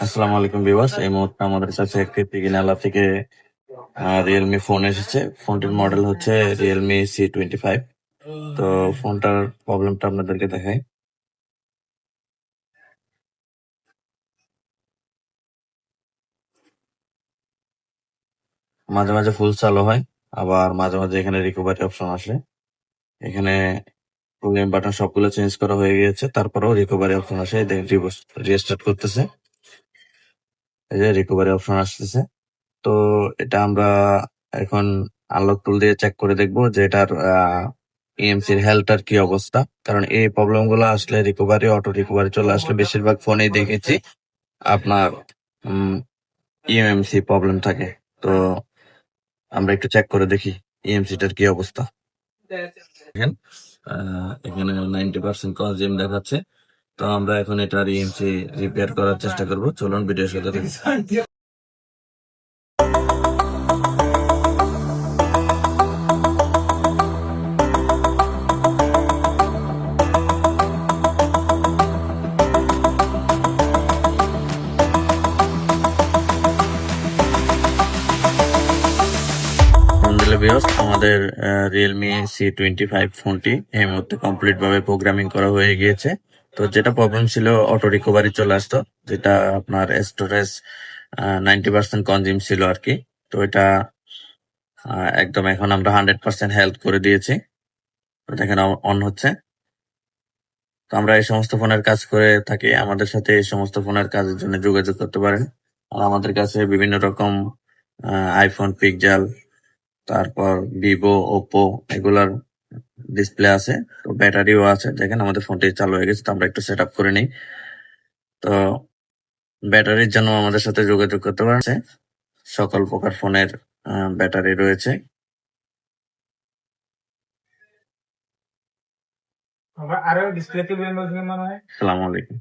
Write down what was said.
আসসালামু আলাইকুম ভিউয়ার্স। এই মুহূর্তে আমাদের কাছে একটি তিগিনালা থেকে রিয়েলমি ফোন এসেছে। ফোনটির মডেল হচ্ছে রিয়েলমি C25। তো ফোনটার প্রবলেমটা আপনাদেরকে দেখাই। মাঝে মাঝে ফুল চালু হয়, আবার মাঝে মাঝে এখানে রিকভারি অপশন আসে। এখানে প্রোগ্রাম বাটন সবগুলো চেঞ্জ করা হয়ে গিয়েছে, তারপরেও রিকভারি অপশন আসে। দেখেন রিস্টার্ট করতেছে, এই যে রিকভারি অপশন আসতেছে। তো এটা আমরা এখন আনলক টুল দিয়ে চেক করে দেখবো যে এটার ইএমসির হেলথটার কি অবস্থা। কারণ এই প্রবলেম গুলো আসলে রিকভারি, অটো রিকভারি চলে আসলে বেশিরভাগ ফোনেই দেখেছি আপনার ইএমসি প্রবলেম থাকে। তো আমরা একটু চেক করে দেখি ইএমসিটার কি অবস্থা। দেখেন এখানে 90% কনজিউম দেখাচ্ছে। তো আমরা এখন এটার ইএমসি রিপেয়ার করার চেষ্টা করব। চলুন ভিডিওর সাথে দেখি। আলহামদুলিল্লাহ ভিউয়ার্স, আমাদের রিয়েলমি C25 ফোনটি এই মুহূর্তে কমপ্লিট ভাবে প্রোগ্রামিং করা হয়ে গিয়েছে। তো যেটা প্রবলেম ছিল, অটো রিকভারি চলে আসতো, যেটা আপনার স্টোরেজ 90% কনজিউম ছিল আর কি। তো এটা একদম এখন আমরা 100% হেল্প করে দিয়েছি। দেখেন অন হচ্ছে। তো আমরা এই সমস্ত ফোনের কাজ করে থাকি। আমাদের সাথে এই সমস্ত ফোনের কাজের জন্য যোগাযোগ করতে পারেন। আর আমাদের কাছে বিভিন্ন রকম আইফোন, পিক্সেল, তারপর ভিভো, ওপো এগুলার ডিসপ্লে আছে। তো ব্যাটারিও আছে। দেখেন আমাদের ফোনটি চালু হয়ে গেছে। তো আমরা একটু সেট আপ করে নিই। তো ব্যাটারির জন্য আমাদের সাথে যোগাযোগ করতে পারেন। সকল প্রকার ফোনের ব্যাটারি রয়েছে। আসসালামু আলাইকুম।